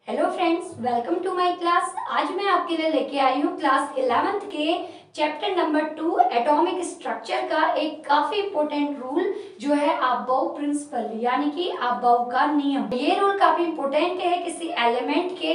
Hello friends, welcome to my class. आज मैं आपके लिए लेके आई हूँ क्लास 11th के चैप्टर नंबर 2 एटॉमिक स्ट्रक्चर का एक काफी इंपॉर्टेंट रूल जो है अबाव प्रिंसिपल, यानी कि अबाव का नियम। ये रूल काफी इंपॉर्टेंट है किसी एलिमेंट के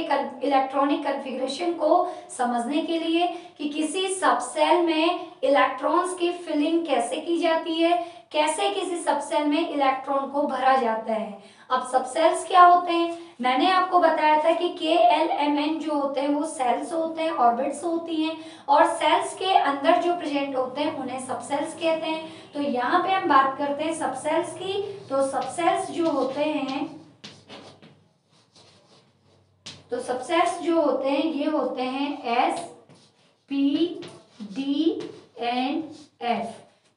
इलेक्ट्रॉनिक कॉन्फ़िगरेशन को समझने के लिए कि किसी सबसेल में इलेक्ट्रॉन्स की फिलिंग कैसे की जाती है, कैसे किसी सबसेल में इलेक्ट्रॉन को भरा जाता है। अब सबसेल्स क्या होते हैं? मैंने आपको बताया था कि KLMN जो होते हैं वो सेल्स होते हैं, ऑर्बिट्स होती हैं, और सेल्स के अंदर जो प्रेजेंट होते हैं उन्हें सबसेल्स कहते हैं। तो यहाँ पे हम बात करते हैं सबसेल्स की। तो सबसेल्स जो होते हैं ये होते हैं S, P, D and F।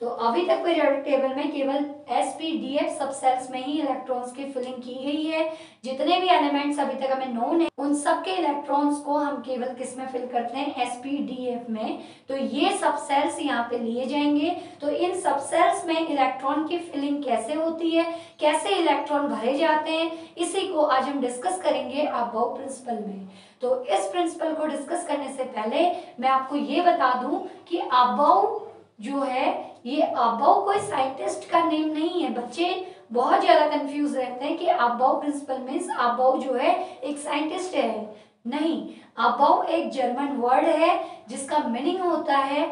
तो अभी तक पीरियोडिक टेबल में केवल SPDF सबसेल्स में ही इलेक्ट्रॉन्स की फिलिंग की गई है। जितने भी एलिमेंट्स अभी तक हमें नोन है उन सब के इलेक्ट्रॉन्स को हम केवल किस में फिल करते हैं? SPDF में। तो ये सबसेल्स यहाँ पे लिए जाएंगे। तो इन सबसेल्स में इलेक्ट्रॉन की फिलिंग कैसे होती है, कैसे इलेक्ट्रॉन भरे जाते हैं, इसी को आज हम डिस्कस करेंगे अबाव प्रिंसिपल में। तो इस प्रिंसिपल को डिस्कस करने से पहले मैं आपको ये बता दूं कि अबाव जो है ये अबाव कोई साइंटिस्ट का नेम नहीं है। बच्चे बहुत ज्यादा कंफ्यूज रहते हैं कि अबाव प्रिंसिपल मींस अबाव जो है एक साइंटिस्ट है। नहीं, अबाव एक जर्मन वर्ड है जिसका मीनिंग होता है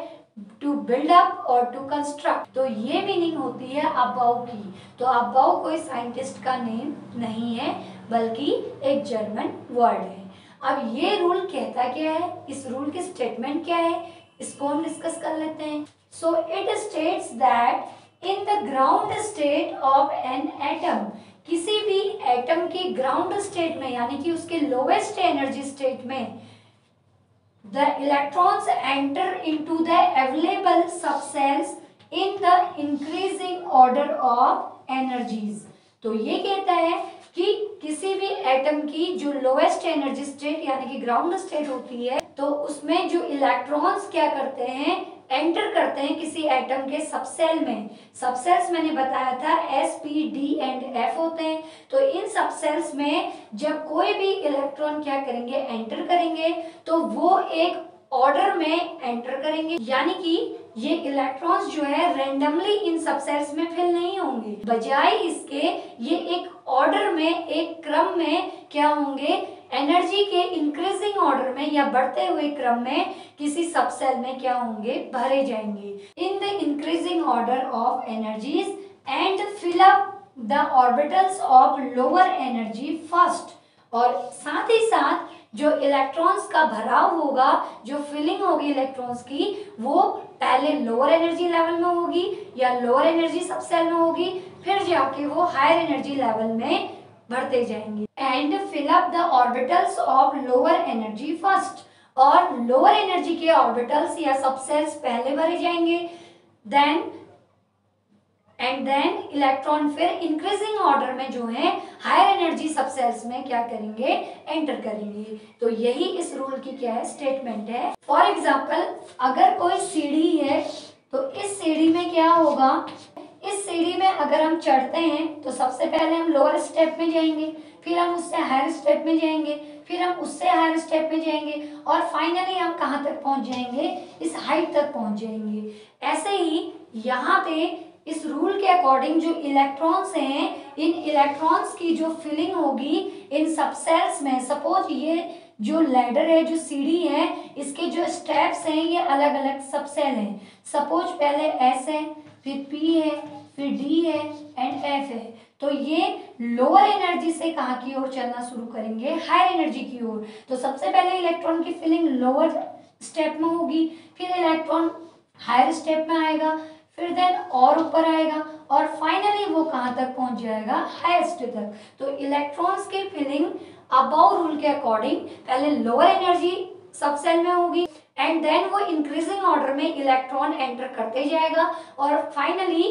टू बिल्ड अप और टू कंस्ट्रक्ट। तो ये मीनिंग होती है अबाव की। तो अबाव कोई साइंटिस्ट का नेम नहीं है बल्कि एक जर्मन वर्ड है। अब ये रूल कहता क्या है, इस रूल की स्टेटमेंट क्या है, इसको हम डिस्कस कर लेते हैं। So it states that in the ground state of an atom, किसी भी एटम की ग्राउंड स्टेट में यानी कि उसके लोवेस्ट एनर्जी स्टेट में the electrons enter into the available subcells in the increasing order of energies। तो ये कहता है कि किसी भी एटम की जो लोवेस्ट एनर्जी स्टेट यानी कि ग्राउंड स्टेट होती है तो उसमें जो इलेक्ट्रॉन्स क्या करते हैं, एंटर करते हैं किसी एटम के सबसेल में। सबसेल्स मैंने बताया था S, P, D and F होते हैं। तो इन सबसेल्स में जब कोई भी इलेक्ट्रॉन क्या करेंगे, एंटर करेंगे, तो वो एक ऑर्डर में एंटर करेंगे, यानी कि ये इलेक्ट्रॉन्स जो है रैंडमली इन सबसेल्स में फिल नहीं होंगे, बजाय इसके ये एक ऑर्डर में, एक क्रम में क्या होंगे, एनर्जी के इंक्रीजिंग ऑर्डर में या बढ़ते हुए क्रम में किसी सबसेल में क्या होंगे, भरे जाएंगे in the increasing order of energies and fill up the orbitals of lower energy first. और साथ ही साथ जो इलेक्ट्रॉन्स का भराव होगा, जो फिलिंग होगी इलेक्ट्रॉन्स की, वो पहले लोअर एनर्जी लेवल में होगी या लोअर एनर्जी सबसेल में होगी, फिर जाके वो हायर एनर्जी लेवल में बढ़ते जाएंगे। And fill up the orbitals of lower energy first. और लोअर एनर्जी के ऑर्बिटल्स या सबसेल्स पहले भरे जाएंगे, देन इलेक्ट्रॉन फिर इंक्रीजिंग ऑर्डर में जो है हायर एनर्जी सबसेल्स में क्या करेंगे, एंटर करेंगे। तो यही इस रूल की क्या है, स्टेटमेंट है। फॉर एग्जांपल अगर कोई सीढ़ी है तो इस सीढ़ी में क्या होगा, इस सीढ़ी में अगर हम चढ़ते हैं तो सबसे पहले हम लोअर स्टेप में जाएंगे, फिर हम उससे हायर स्टेप में जाएंगे, फिर हम उससे हायर स्टेप में जाएंगे और फाइनली हम कहाँ तक पहुंच जाएंगे, इस हाइट तक पहुंच जाएंगे। ऐसे ही यहाँ पे इस रूल के अकॉर्डिंग जो इलेक्ट्रॉन्स हैं, इन इलेक्ट्रॉन्स की जो फिलिंग होगी इन सबसेल्स में, सपोज ये जो लैडर है, जो सीढ़ी है, इसके जो स्टेप्स हैं ये अलग अलग सबसेल हैं। सपोज पहले S है, फिर P है, फिर D है एंड F है। तो ये लोअर एनर्जी से कहाँ की ओर चलना शुरू करेंगे, हायर एनर्जी की ओर। तो सबसे पहले इलेक्ट्रॉन की फिलिंग लोअर स्टेप में होगी, फिर इलेक्ट्रॉन हायर स्टेप में आएगा, फिर देन और ऊपर आएगा और फाइनली वो कहाँ तक पहुंच जाएगा, हाईएस्ट तक। तो इलेक्ट्रॉन्स की फिलिंग अबाव रूल के अकॉर्डिंग पहले लोअर एनर्जी सबसेल में होगी एंड देन वो इंक्रीजिंग ऑर्डर में इलेक्ट्रॉन एंटर करते जाएगा और फाइनली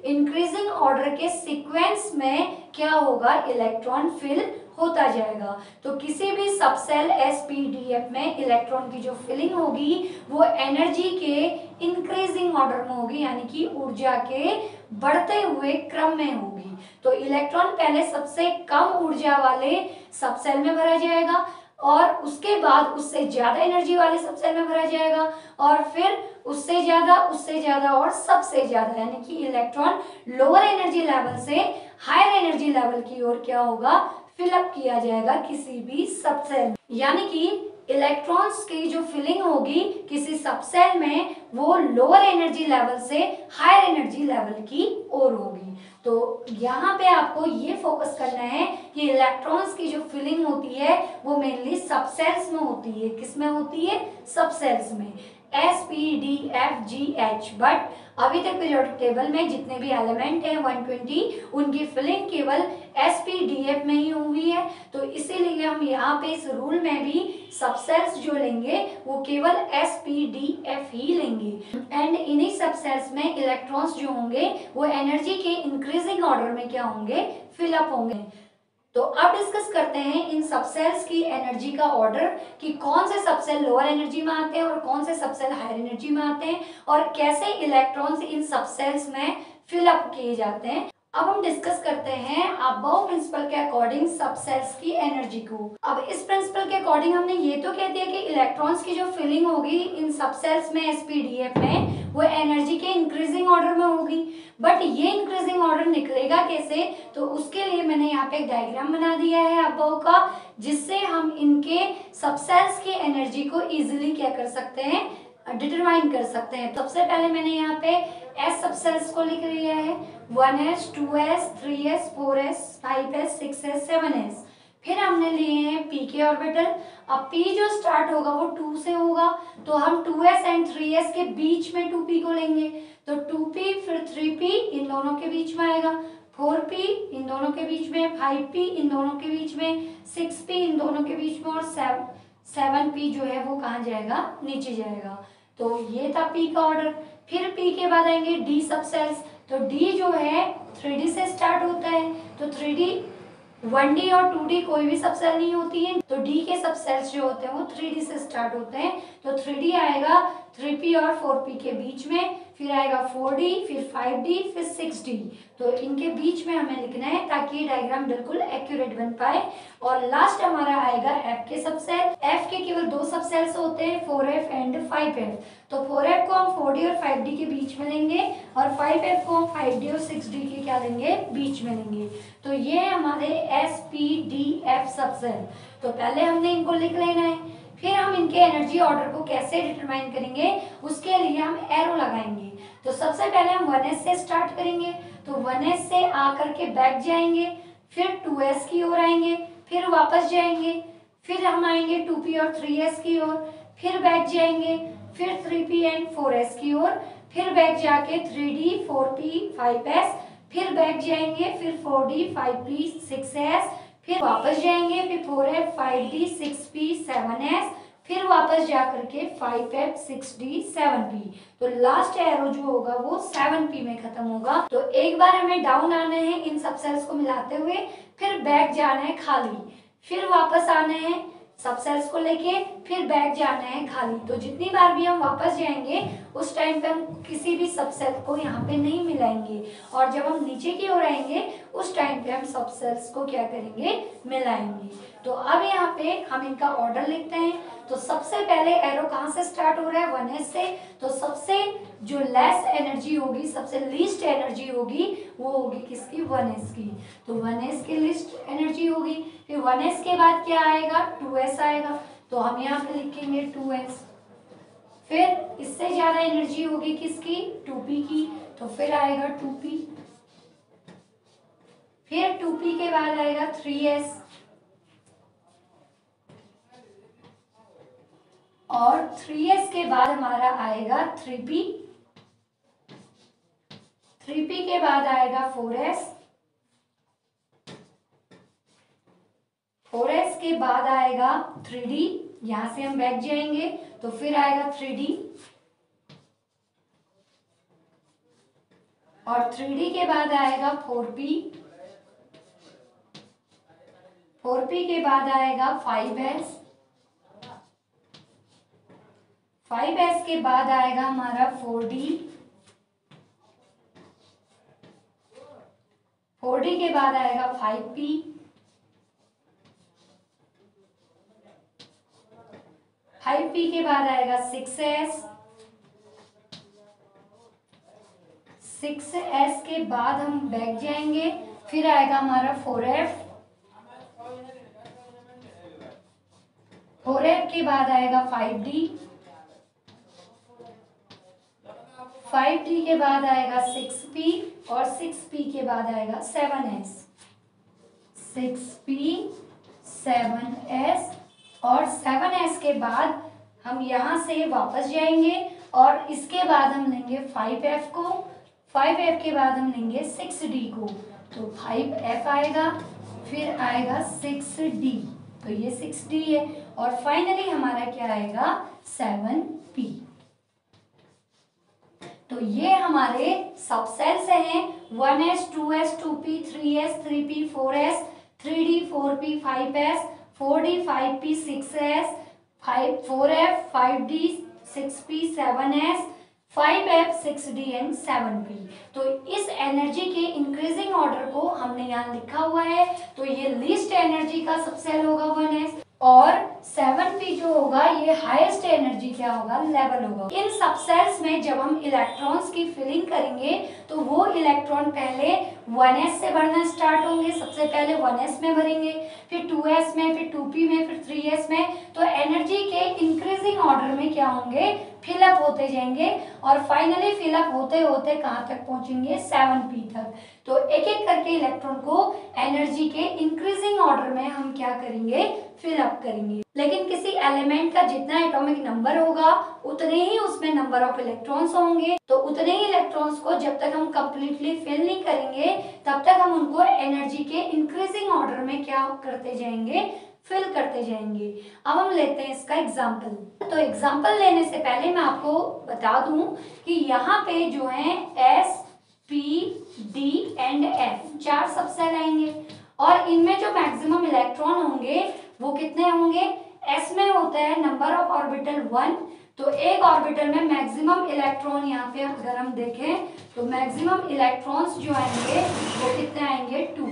इंक्रीजिंग ऑर्डर के सीक्वेंस में क्या होगा, इलेक्ट्रॉन फिल होता जाएगा। तो किसी भी सबसेल SPDF में इलेक्ट्रॉन की जो फिलिंग होगी वो एनर्जी के इंक्रीजिंग ऑर्डर में होगी, यानी कि ऊर्जा के बढ़ते हुए क्रम में होगी। तो इलेक्ट्रॉन पहले सबसे कम ऊर्जा वाले सब सेल में भरा जाएगा और उसके बाद उससे ज्यादा एनर्जी वाले सब सेल में भरा जाएगा और फिर उससे ज्यादा और सबसे ज्यादा, यानी कि इलेक्ट्रॉन लोअर एनर्जी लेवल से हायर एनर्जी लेवल की ओर क्या होगा, फिलअप किया जाएगा किसी भी सब सेल में। यानी कि इलेक्ट्रॉन्स की जो फिलिंग होगी किसी सबसेल में वो लोअर एनर्जी लेवल से हायर एनर्जी लेवल की ओर होगी। तो यहाँ पे आपको ये फोकस करना है कि इलेक्ट्रॉन्स की जो फिलिंग होती है वो मेनली सबसेल्स में होती है। किसमें होती है? सबसेल्स में। S P D F G H। But अभी तक पीरियोडिक टेबल में जितने भी एलिमेंट हैं 120, उनकी फिलिंग केवल SPDF में ही हुई है। तो इसीलिए हम यहाँ पे इस रूल में भी सबसेल्स जो लेंगे वो केवल SPDF ही लेंगे। एंड इन्हीं सबसेल्स में इलेक्ट्रॉन्स जो होंगे वो एनर्जी के इंक्रीजिंग ऑर्डर में क्या होंगे, फिलअप होंगे। तो अब डिस्कस करते हैं इन सबसेल्स की एनर्जी का ऑर्डर कि कौन से सबसेल लोअर एनर्जी में आते हैं और कौन से सबसेल हायर एनर्जी में आते हैं और कैसे इलेक्ट्रॉन्स इन सबसेल्स में फिलअप किए जाते हैं। अब हम डिस्कस करते हैं अबव प्रिंसिपल के अकॉर्डिंग सबसेल्स की एनर्जी को। अब इस प्रिंसिपल के अकॉर्डिंग हमने ये तो कह दिया कि इलेक्ट्रॉन्स की जो फिलिंग होगी इन सबसेल्स में SPDF में वो एनर्जी के इंक्रीजिंग ऑर्डर में होगी। बट ये इंक्रीजिंग ऑर्डर निकलेगा कैसे, तो उसके लिए मैंने यहाँ पे एक डायग्राम बना दिया है अबव का, जिससे हम इनके सबसेल्स की एनर्जी को इजीली क्या कर सकते हैं, डिटरमाइन कर सकते हैं। सबसे पहले मैंने यहाँ पे S सबसेल्स को लिख लिया है 1s 2s 3s 4s 5s 6s 7s। फिर हमने लिए हैं P के ऑर्बिटल। अब P जो स्टार्ट होगा वो 2 से होगा, तो हम 2s एंड 3s के बीच में 2p को लेंगे। तो 2p फिर 3p इन दोनों के बीच में आएगा, 4p इन दोनों के बीच में, 5p इन दोनों के बीच में, 6p इन दोनों के बीच में और 7p जो है वो कहाँ जाएगा, नीचे जाएगा। तो ये था P का ऑर्डर। फिर P के बाद आएंगे D सबसेल्स। तो D जो है 3D से स्टार्ट होता है, तो 3D 1D और 2D कोई भी सबसेल नहीं होती है, तो D के सबसेल्स जो होते हैं वो 3D से स्टार्ट होते हैं। तो 3D आएगा 3p और 4p के बीच में, फिर आएगा 4D, फिर 5D, फिर 6D। तो इनके बीच में हमें लिखना है ताकि ये डायग्राम बिल्कुल एक्यूरेट बन पाए। और लास्ट हमारा आएगा F के सबसेल। F के केवल 2 सबसेल्स होते हैं, 4F एंड 5F। तो 4F को हम 4D और 5D के बीच में लेंगे और 5F को हम 5D और 6D के क्या लेंगे, बीच में लेंगे। तो ये हमारे SPDF सबसेल। तो पहले हमने इनको लिख लेना है, फिर हम इनके एनर्जी ऑर्डर को कैसे डिटरमाइन करेंगे उसके लिए हम एरो लगाएंगे। तो सबसे पहले हम 1s से स्टार्ट करेंगे, तो 1s से आकर के बैक जाएंगे, फिर 2s की ओर आएंगे, फिर वापस जाएंगे, फिर हम आएंगे 2p और 3s की ओर, फिर बैक जाएंगे, फिर 3p एंड 4s की ओर, फिर बैक जाके 3d 4p 5s, फिर बैक जाएंगे, फिर 4d 5p 6s, फिर वापस जाएंगे, फिर 4f 5d 6p 7s, फिर वापस जाकर के 5f 6d 7p। तो लास्ट एरो जो होगा वो 7p में खत्म होगा। तो एक बार हमें डाउन आना है इन सबसेल्स को मिलाते हुए, फिर बैक जाना है खाली, फिर वापस आना है सबसेल्स को लेके, फिर बैक जाना है खाली। तो जितनी बार भी हम वापस जाएंगे उस टाइम पे हम किसी भी सबसेल को यहाँ पे नहीं मिलाएंगे, और जब हम नीचे की ओर आएंगे उस टाइम पे हम सबसेल्स को क्या करेंगे, मिलाएंगे। तो अब यहाँ पे हम इनका ऑर्डर लिखते हैं। तो सबसे पहले एरो कहाँ से स्टार्ट हो रहा है, 1s से। तो सबसे जो लेस एनर्जी होगी, सबसे लीस्ट एनर्जी होगी वो होगी किसकी, 1s की। तो 1s की लीस्ट एनर्जी होगी। फिर 1s के बाद क्या आएगा, 2s आएगा, तो हम यहाँ पे लिखेंगे 2s। फिर इससे ज्यादा एनर्जी होगी किसकी, 2p की, तो फिर आएगा 2p। फिर 2p के बाद आएगा 3s और 3s के बाद हमारा आएगा 3p। 3p के बाद आएगा 4s। 4s के बाद आएगा 3d, यहां से हम बैक जाएंगे तो फिर आएगा 3d, और 3d के बाद आएगा 4p। 4p के बाद आएगा 5s। 5s के बाद आएगा हमारा 4d। 4d के बाद आएगा 5p, 5p के बाद आएगा 6s, 6s के बाद हम बैक जाएंगे, फिर आएगा हमारा 4f, 4f के बाद आएगा 5d, 5d के बाद आएगा 6p और 6p के बाद आएगा 7s, 6p 7s और 7s के बाद हम यहाँ से वापस जाएंगे और इसके बाद हम लेंगे 5f को, 5f के बाद हम लेंगे 6d को, तो 5f आएगा, फिर आएगा 6d, तो ये 6d है और फाइनली हमारा क्या आएगा 7p। तो ये हमारे सबसेल्स हैं 1s 2s 2p 3s 3p 4s 3d 4p 5s 4d 5p 6s 4f 5d 6p 7s 5f 6d and 7p। तो इस एनर्जी के इंक्रीजिंग ऑर्डर को हमने यहाँ लिखा हुआ है, तो ये लीस्ट एनर्जी का सबसेल होगा 1s और 7p जो होगा ये हाईएस्ट एनर्जी क्या होगा लेवल होगा। इन सबसेल्स में जब हम इलेक्ट्रॉन्स की फिलिंग करेंगे तो वो इलेक्ट्रॉन पहले 1s से भरना स्टार्ट होंगे, सबसे पहले 1s में भरेंगे, फिर 2s में, फिर 2p में, फिर 3s में, तो एनर्जी के इंक्रीजिंग ऑर्डर में क्या होंगे फिलअप होते जाएंगे और फाइनली फिलअप होते होते कहाँ तक पहुंचेंगे 7p तक। तो एक एक करके इलेक्ट्रॉन को एनर्जी के इंक्रीजिंग ऑर्डर में हम क्या करेंगे फिलअप करेंगे। लेकिन किसी एलिमेंट का जितना एटॉमिक नंबर होगा उतने ही उसमें नंबर ऑफ इलेक्ट्रॉन्स होंगे, तो उतने ही इलेक्ट्रॉन्स को जब तक हम कंप्लीटली फिल नहीं करेंगे तब तक हम उनको एनर्जी के इंक्रीजिंग ऑर्डर में क्या करते जाएंगे फिल करते जाएंगे। अब हम लेते हैं इसका एग्जाम्पल। तो एग्जाम्पल लेने से पहले मैं आपको बता दूं कि यहाँ पे जो है S P D and F 4 subshell आएंगे और इनमें जो मैक्सिमम इलेक्ट्रॉन होंगे वो कितने होंगे। S में होता है नंबर ऑफ ऑर्बिटल 1, तो एक ऑर्बिटल में मैक्सिमम इलेक्ट्रॉन यहाँ पे अगर हम देखें तो मैक्सिमम इलेक्ट्रॉन्स जो आएंगे वो कितने आएंगे 2।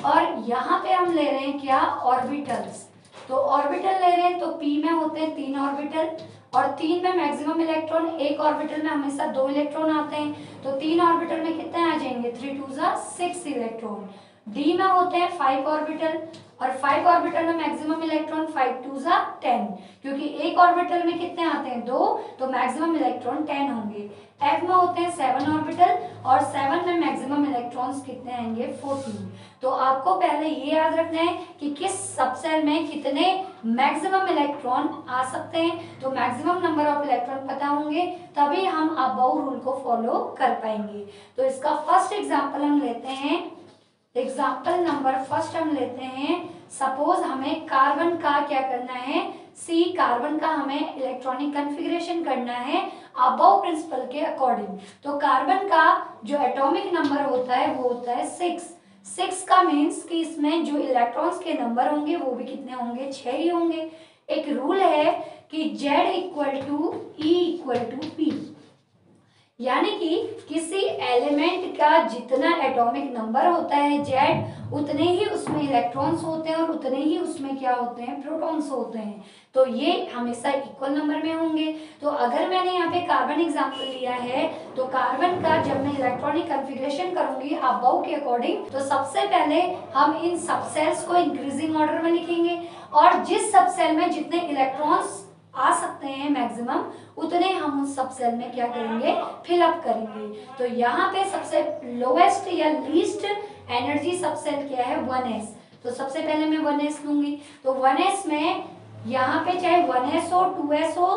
और यहाँ पे हम ले रहे हैं क्या ऑर्बिटल्स, तो ऑर्बिटल ले रहे हैं तो P में होते हैं 3 ऑर्बिटल और 3 में मैक्सिमम इलेक्ट्रॉन, एक ऑर्बिटल में हमेशा 2 इलेक्ट्रॉन आते हैं, तो 3 ऑर्बिटल में कितने आ जाएंगे 3 2 6 इलेक्ट्रॉन। D में होते हैं 5 ऑर्बिटल और 5 ऑर्बिटल में मैक्सिमम इलेक्ट्रॉन 5 2 10, क्योंकि एक ऑर्बिटल में कितने आते हैं 2, तो मैक्सिमम इलेक्ट्रॉन 10 होंगे। F में होते हैं 7 ऑर्बिटल और 7 में मैक्सिमम इलेक्ट्रॉन्स कितने आएंगे 14। तो आपको पहले ये याद रखना है कि किस सबसेल में कितने मैक्सिमम इलेक्ट्रॉन आ सकते हैं, तो मैक्सिमम नंबर ऑफ इलेक्ट्रॉन पता होंगे तभी हम अबव रूल को फॉलो कर पाएंगे। तो इसका फर्स्ट एग्जाम्पल हम लेते हैं, एग्जाम्पल नंबर फर्स्ट हम लेते हैं। सपोज हमें कार्बन का क्या करना है सी, कार्बन का हमें इलेक्ट्रॉनिक कॉन्फ़िगरेशन करना है अबव प्रिंसिपल के अकॉर्डिंग। तो कार्बन का जो एटॉमिक नंबर होता है वो होता है 6 का मीन्स कि इसमें जो इलेक्ट्रॉन्स के नंबर होंगे वो भी कितने होंगे 6 ही होंगे। एक रूल है कि Z equal to E equal to P, यानी कि किसी एलिमेंट का जितना एटॉमिक नंबर होता है Z उतने ही उसमें इलेक्ट्रॉन्स होते हैं और उतने ही उसमें क्या होते हैं प्रोटॉन्स होते हैं, तो ये हमेशा इक्वल नंबर में होंगे। तो अगर मैंने यहाँ पे कार्बन एग्जांपल लिया है तो कार्बन का जब मैं इलेक्ट्रॉनिक कॉन्फ़िगरेशन करूंगी अबव के अकॉर्डिंग, तो सबसे पहले हम इन सबसेल्स को इंक्रीजिंग ऑर्डर में लिखेंगे और जिस सबसेल में जितने इलेक्ट्रॉन्स आ सकते हैं मैक्सिमम उतने हम उस सबसेल में क्या करेंगे फिलअप करेंगे। तो यहाँ पे सबसे लोएस्ट या लीस्ट एनर्जी सबसेल क्या है 1s, तो सबसे पहले मैं 1s लूंगी। तो 1s में यहाँ पे चाहे 1s हो 2s हो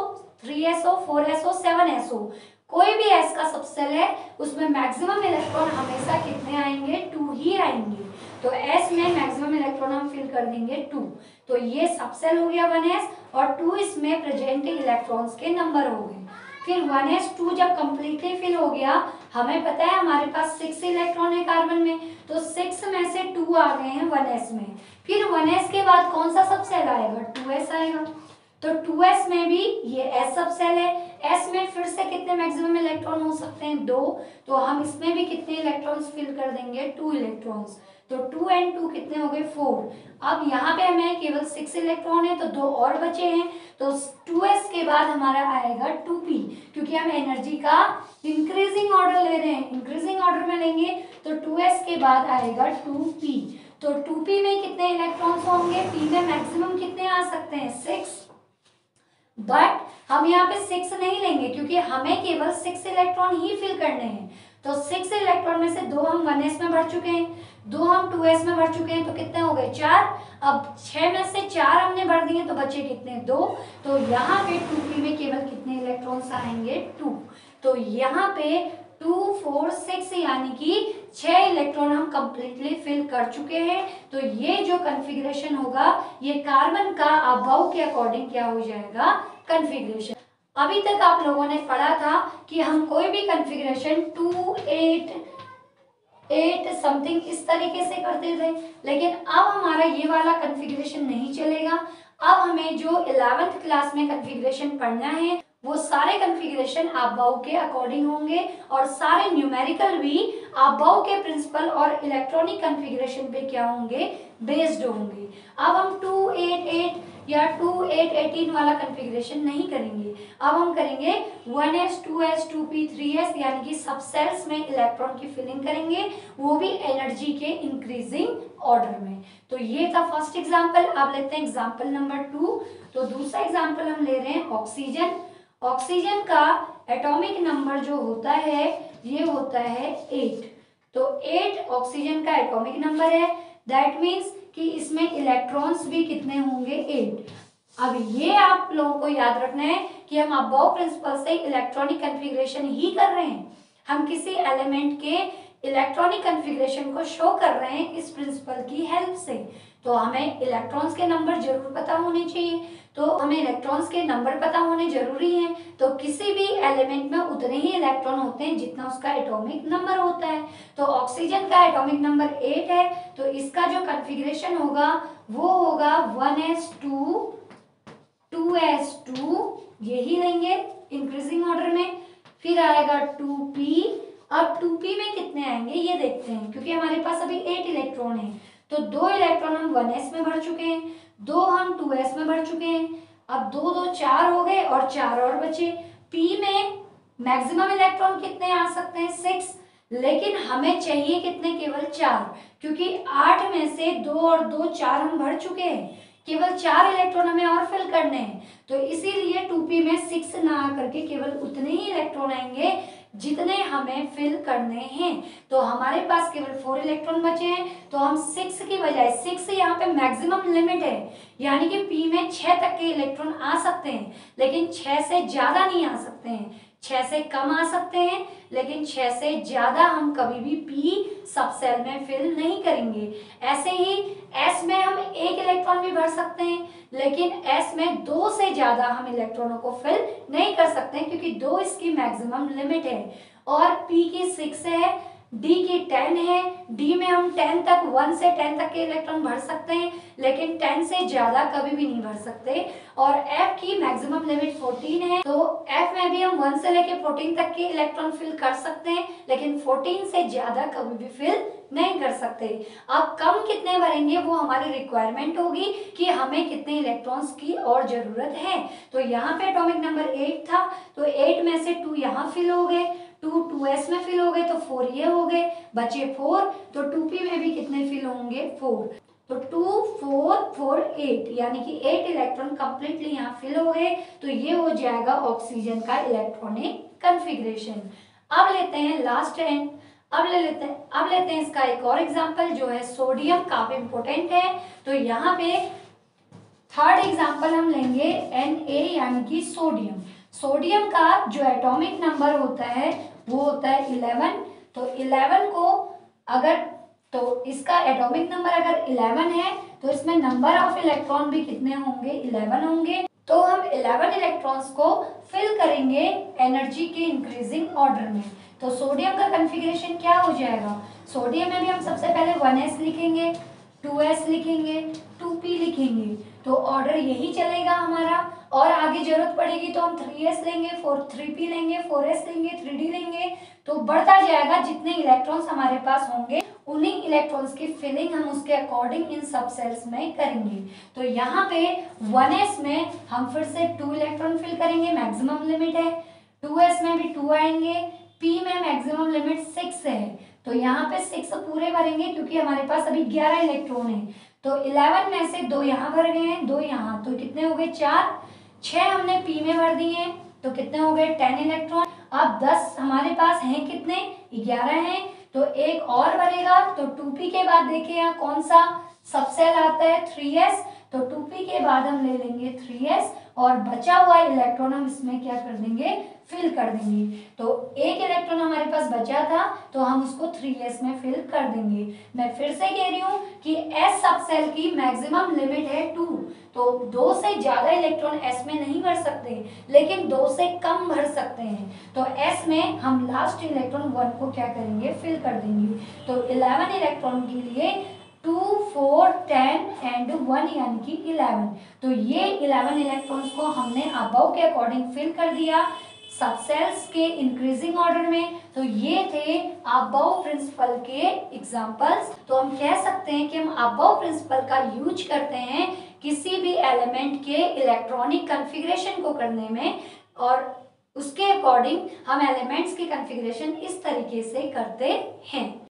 3s हो 4s हो 7s हो, कोई भी s का सबसेल है उसमें मैक्सिमम इलेक्ट्रॉन हमेशा कितने आएंगे 2 ही आएंगे। तो s में मैक्सिमम इलेक्ट्रॉन हम फिल कर देंगे 2, तो ये सबसेल हो गया 1s और 2 इसमें प्रेजेंट इलेक्ट्रॉन्स के नंबर हो गए। फिर 1s2 जब कंप्लीटली फिल हो गया, हमें पता है हमारे पास 6 इलेक्ट्रॉन है कार्बन में, तो 6 में से 2 आ गए हैं 1s में। फिर 1s के बाद कौन सा सबसेल आएगा 2s आएगा। तो 2s में भी ये s सब सेल है, s में फिर से कितने मैक्सिमम इलेक्ट्रॉन हो सकते हैं 2, तो हम इसमें भी कितने इलेक्ट्रॉन्स फिल कर देंगे 2 इलेक्ट्रॉन्स, तो 2 and 2 कितने हो गए 4। अब यहाँ पे हमें केवल 6 इलेक्ट्रॉन है तो 2 और बचे हैं, तो 2s के बाद हमारा आएगा 2p, क्योंकि हम एनर्जी का इंक्रीजिंग ऑर्डर ले रहे हैं, इंक्रीजिंग ऑर्डर में लेंगे तो 2s के बाद आएगा 2p। तो 2p में कितने इलेक्ट्रॉन्स होंगे, p में मैक्सिमम कितने आ सकते हैं 6, बट हम यहाँ पे 6 नहीं लेंगे क्योंकि हमें केवल 6 इलेक्ट्रॉन ही फिल करने हैं, तो 6 इलेक्ट्रॉन में से 2 हम 1s में भर चुके हैं, 2 हम 2s में भर चुके हैं, तो कितने हो गए 4। अब 6 में से 4 हमने भर दिए तो बचे कितने 2, तो यहाँ पे 2p में केवल कितने इलेक्ट्रॉन्स आएंगे 2, तो यहाँ पे 2 4 6 यानी कि 6 इलेक्ट्रॉन हम कंप्लीटली फिल कर चुके हैं। तो ये जो कॉन्फ़िगरेशन होगा ये कार्बन का अबव के अकॉर्डिंग क्या हो जाएगा कॉन्फ़िगरेशन। अभी तक आप लोगों ने पढ़ा था कि हम कोई भी कॉन्फ़िगरेशन 2 8 समथिंग इस तरीके से करते थे, लेकिन अब हमारा ये वाला कॉन्फ़िगरेशन नहीं चलेगा। अब हमें जो 11th क्लास में कॉन्फ़िगरेशन पढ़ना है वो सारे कॉन्फ़िगरेशन अबव के अकॉर्डिंग होंगे और सारे न्यूमेरिकल भी अबव के प्रिंसिपल और इलेक्ट्रॉनिक कॉन्फ़िगरेशन पे क्या होंगे बेस्ड होंगे। अब हम 2 8 8 या 2 8 18 वाला कॉन्फ़िगरेशन नहीं करेंगे, अब हम करेंगे 1s 2s 2p 3s यानी कि सब सेल्स में इलेक्ट्रॉन की फिलिंग करेंगे, वो भी एनर्जी के इंक्रीजिंग ऑर्डर में। तो ये था फर्स्ट एग्जांपल। अब लेते हैं एग्जांपल नंबर 2। तो दूसरा एग्जांपल हम ले रहे हैं ऑक्सीजन। ऑक्सीजन का एटॉमिक नंबर जो होता है ये होता है 8, तो 8 ऑक्सीजन का एटॉमिक नंबर है, दैट मीन्स कि इसमें इलेक्ट्रॉन्स भी कितने होंगे 8। अब ये आप लोगों को याद रखना है कि हम अबव प्रिंसिपल से इलेक्ट्रॉनिक कॉन्फ़िगरेशन ही कर रहे हैं, हम किसी एलिमेंट के इलेक्ट्रॉनिक कॉन्फ़िगरेशन को शो कर रहे हैं इस प्रिंसिपल की हेल्प से। तो हमें इलेक्ट्रॉन्स के नंबर जरूर पता होने चाहिए, तो हमें इलेक्ट्रॉन्स के नंबर पता होने जरूरी हैं। तो किसी भी एलिमेंट में उतने ही इलेक्ट्रॉन होते हैं जितना उसका एटॉमिक नंबर होता है। तो ऑक्सीजन का एटॉमिक नंबर 8 है, तो इसका जो कॉन्फ़िगरेशन होगा वो होगा 1s2 2s2, यही लेंगे इंक्रीजिंग ऑर्डर में, फिर आएगा 2p। अब 2p में कितने आएंगे ये देखते हैं, क्योंकि हमारे पास अभी 8 इलेक्ट्रॉन है, तो 2 इलेक्ट्रॉन हम 1s में भर चुके हैं, 2 हम 2s में भर चुके हैं, अब 2 2 4 हो गए और 4 और बचे। p में मैक्सिमम इलेक्ट्रॉन कितने आ सकते हैं 6, लेकिन हमें चाहिए कितने केवल 4, क्योंकि 8 में से 2 और 2 4 हम भर चुके हैं, केवल 4 इलेक्ट्रॉन हमें और फिल करने हैं। तो इसीलिए 2p में 6 ना आकर के केवल उतने ही इलेक्ट्रॉन आएंगे जितने हमें फिल करने हैं। तो हमारे पास केवल 4 इलेक्ट्रॉन बचे हैं, तो हम 6 की बजाय 6 यहाँ पे मैक्सिमम लिमिट है, यानी कि p में 6 तक के इलेक्ट्रॉन आ सकते हैं, लेकिन 6 से ज्यादा नहीं आ सकते हैं, 6 से कम आ सकते हैं, लेकिन 6 से ज्यादा हम कभी भी p सब सेल में फिल नहीं करेंगे। ऐसे ही s में हम 1 इलेक्ट्रॉन भी भर सकते हैं, लेकिन s में 2 से ज्यादा हम इलेक्ट्रॉनों को फिल नहीं कर सकते हैं, क्योंकि 2 इसकी मैक्सिमम लिमिट है। और p की 6 है, d की 10 है, d में हम 10 तक 1 से 10 तक के इलेक्ट्रॉन भर सकते हैं, लेकिन 10 से ज्यादा कभी भी नहीं भर सकते। और f की मैक्सिमम लिमिट 14 है, तो f में भी हम 1 से लेके 14 तक के इलेक्ट्रॉन फिल कर सकते हैं, लेकिन 14 से ज्यादा कभी भी फिल नहीं कर सकते। अब कम कितने भरेंगे वो हमारी रिक्वायरमेंट होगी कि हमें कितने इलेक्ट्रॉन्स की और जरूरत है। तो यहाँ पे एटॉमिक नंबर 8 था, तो 8 में से 2 यहाँ फिल हो गए, 2 2s में फिल हो गए, तो 4 ये हो गए, बचे 4, तो 2p में भी कितने फिल होंगे 4, तो 2 4 4 8 यानी कि 8 इलेक्ट्रॉन कंप्लीटली यहाँ फिल हो गए। तो ये हो जाएगा ऑक्सीजन का इलेक्ट्रॉनिक कॉन्फ़िगरेशन। अब लेते हैं लास्ट एंड अब लेते हैं इसका एक और एग्जांपल जो है सोडियम, काफी इंपॉर्टेंट है। तो यहाँ पे थर्ड एग्जांपल हम लेंगे Na यानी कि सोडियम। सोडियम का जो एटॉमिक नंबर होता है वो होता है 11। तो 11 को अगर तो इसका एटॉमिक नंबर अगर 11 है तो इसमें नंबर ऑफ इलेक्ट्रॉन भी कितने होंगे 11 होंगे। तो हम 11 इलेक्ट्रॉन्स को फिल करेंगे एनर्जी के इंक्रीजिंग ऑर्डर में। तो सोडियम का कॉन्फ़िगरेशन क्या हो जाएगा, सोडियम में भी हम सबसे पहले 1s लिखेंगे, 2s लिखेंगे, 2p लिखेंगे। तो ऑर्डर यही चलेगा हमारा। और आगे जरूरत पड़ेगी तो हम 3s लेंगे, 3p लेंगे, 4s लेंगे, 3d लेंगे, तो बढ़ता जाएगा। जितने इलेक्ट्रॉन्स हमारे पास होंगे उन्हीं इलेक्ट्रॉन्स की फिलिंग हम उसके अकॉर्डिंग इन सब सेल्स में करेंगे। तो यहाँ पे 1s में हम फिर से 2 इलेक्ट्रॉन फिल करेंगे, मैक्सिमम लिमिट है। 2s में भी 2 आएंगे। p में मैक्सिमम लिमिट 6 है, तो यहाँ पे 6 पूरे भरेंगे क्योंकि हमारे पास अभी 11 इलेक्ट्रॉन है। तो 11 में से 2 यहाँ भर गए हैं, 2 यहाँ, तो कितने हो गए 4। 6 हमने p में भर दिए हैं, तो कितने हो गए 10 इलेक्ट्रॉन। अब 10 हमारे पास हैं कितने, 11 हैं, तो एक और भरेगा। तो 2p के बाद देखिए यहाँ कौन सा सबसेल आता है, 3s, तो 2p के बाद हम ले लेंगे 3s और बचा हुआ इलेक्ट्रॉन हम इसमें क्या कर देंगे, फिल कर देंगे। तो एक इलेक्ट्रॉन हमारे पास बचा था तो हम उसको 3s में फिल कर देंगे। मैं फिर से कह रही हूँ कि s सबसेल की मैक्सिमम लिमिट है 2, तो 2 से ज्यादा इलेक्ट्रॉन s में नहीं भर सकते, लेकिन 2 से कम भर सकते हैं। तो s में हम लास्ट इलेक्ट्रॉन 1 को क्या करेंगे, फिल कर देंगे। तो 11 इलेक्ट्रॉन के लिए 2, 4, 10 एंड 1 यानी कि 11। तो ये 11 इलेक्ट्रॉन्स को हमने अबव के अकॉर्डिंग फिल कर दिया सबसेल्स के इंक्रीजिंग ऑर्डर में। तो ये थे अबव प्रिंसिपल के एग्जांपल्स। तो हम कह सकते हैं कि हम अबव प्रिंसिपल का यूज करते हैं किसी भी एलिमेंट के इलेक्ट्रॉनिक कॉन्फ़िगरेशन को करने में, और उसके अकॉर्डिंग हम एलिमेंट्स की कॉन्फ़िगरेशन इस तरीके से करते हैं।